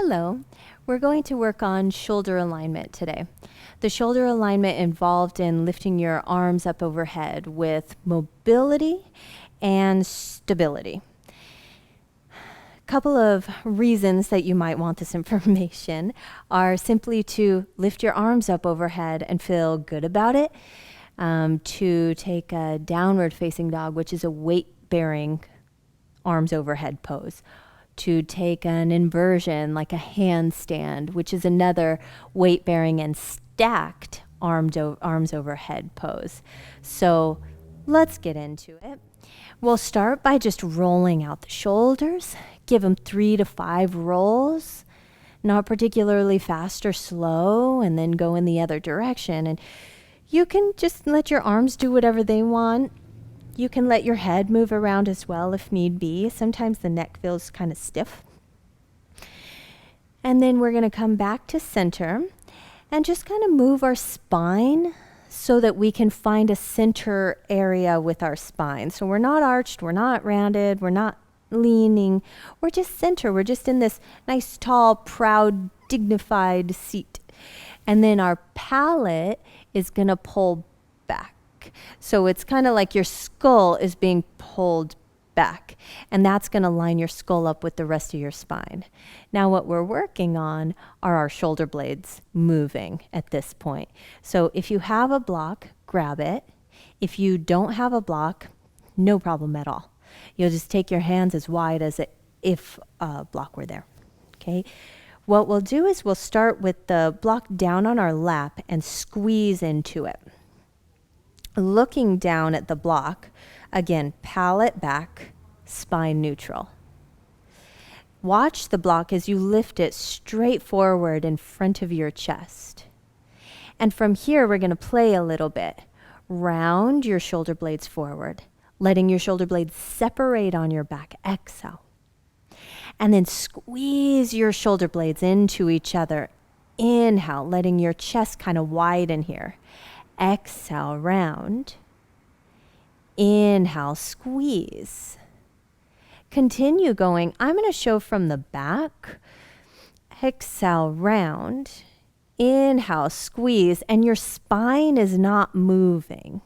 Hello. We're going to work on shoulder alignment today. The shoulder alignment involved in lifting your arms up overhead with mobility and stability. Couple of reasons that you might want this information are simply to lift your arms up overhead and feel good about it, to take a downward facing dog, which is a weight-bearing arms overhead pose, to take an inversion like a handstand, which is another weight-bearing and stacked arms overhead pose. So let's get into it. We'll start by just rolling out the shoulders. Give them 3 to 5 rolls, not particularly fast or slow, and then go in the other direction. And you can just let your arms do whatever they want. You can let your head move around as well if need be. Sometimes the neck feels kind of stiff. And then we're going to come back to center and just kind of move our spine so that we can find a center area with our spine. So we're not arched, we're not rounded, we're not leaning, we're just center. We're just in this nice, tall, proud, dignified seat. And then our palate is going to pull back. So it's kind of like your skull is being pulled back, and that's going to line your skull up with the rest of your spine. Now what we're working on are our shoulder blades moving at this point. So if you have a block, grab it. If you don't have a block, no problem at all. You'll just take your hands as wide as if a block were there. Okay. What we'll do is we'll start with the block down on our lap and squeeze into it. Looking down at the block, again, palate back, spine neutral. Watch the block as you lift it straight forward in front of your chest. And from here, we're going to play a little bit. Round your shoulder blades forward, letting your shoulder blades separate on your back. Exhale. And then squeeze your shoulder blades into each other. Inhale, letting your chest kind of widen here. Exhale, round. Inhale, squeeze. Continue going. I'm going to show from the back. Exhale, round. Inhale, squeeze. And your spine is not moving.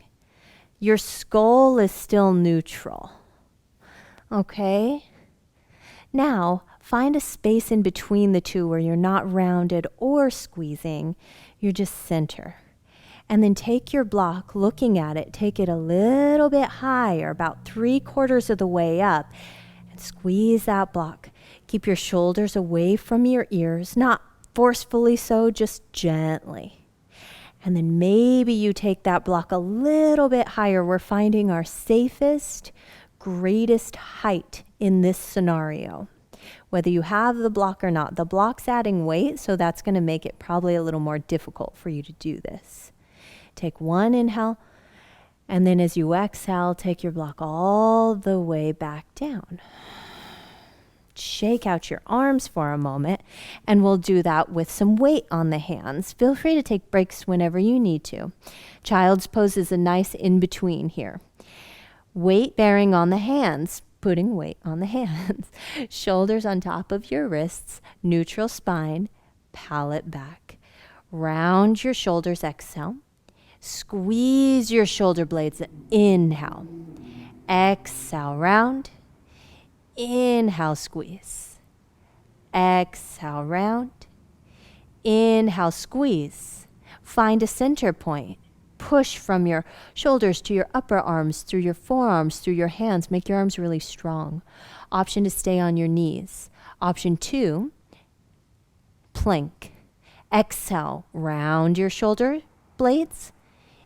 Your skull is still neutral. Okay? Now, find a space in between the two where you're not rounded or squeezing. You're just center. And then take your block, looking at it, take it a little bit higher, about 3/4 of the way up, and squeeze that block. Keep your shoulders away from your ears, not forcefully so, just gently. And then maybe you take that block a little bit higher. We're finding our safest, greatest height in this scenario. Whether you have the block or not, the block's adding weight, so that's going to make it probably a little more difficult for you to do this. Take one inhale, and then as you exhale, take your block all the way back down. Shake out your arms for a moment, and we'll do that with some weight on the hands. Feel free to take breaks whenever you need to. Child's pose is a nice in-between here. Weight bearing on the hands, putting weight on the hands. Shoulders on top of your wrists, neutral spine, palate back. Round your shoulders, exhale. Squeeze your shoulder blades, inhale. Exhale, round. Inhale, squeeze. Exhale, round. Inhale, squeeze. Find a center point. Push from your shoulders to your upper arms, through your forearms, through your hands. Make your arms really strong. Option to stay on your knees. Option 2, plank. Exhale, round your shoulder blades.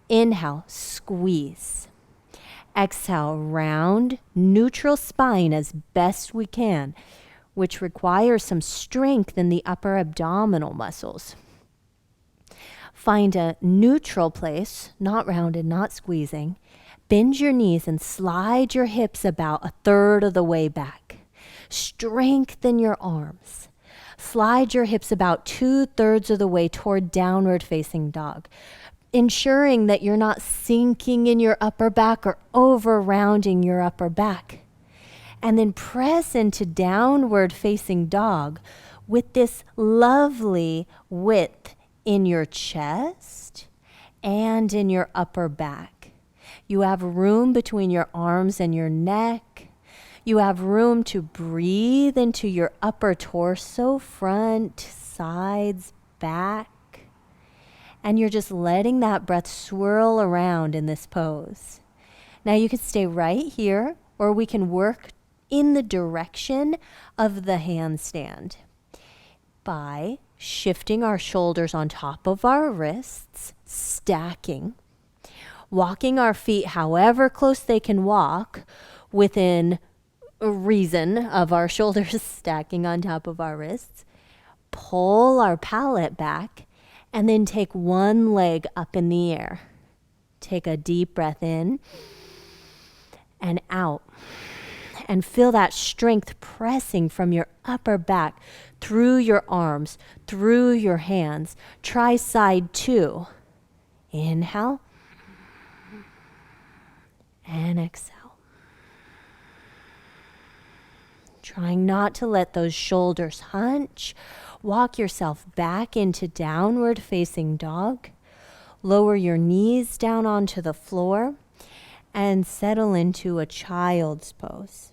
Inhale, squeeze. Exhale, round, neutral spine as best we can, which requires some strength in the upper abdominal muscles. Find a neutral place, not rounded, not squeezing. Bend your knees and slide your hips about 1/3 of the way back. Strengthen your arms. Slide your hips about 2/3 of the way toward downward facing dog, ensuring that you're not sinking in your upper back or over rounding your upper back. And then press into downward facing dog with this lovely width in your chest and in your upper back. You have room between your arms and your neck. You have room to breathe into your upper torso, front, sides, back. And you're just letting that breath swirl around in this pose. Now you can stay right here, or we can work in the direction of the handstand by shifting our shoulders on top of our wrists, stacking, walking our feet however close they can walk within a reason of our shoulders stacking on top of our wrists. Pull our palate back and then take one leg up in the air. Take a deep breath in and out. And feel that strength pressing from your upper back through your arms, through your hands. Try side 2. Inhale and exhale. Trying not to let those shoulders hunch. Walk yourself back into downward facing dog. Lower your knees down onto the floor and settle into a child's pose.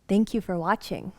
Thank you for watching.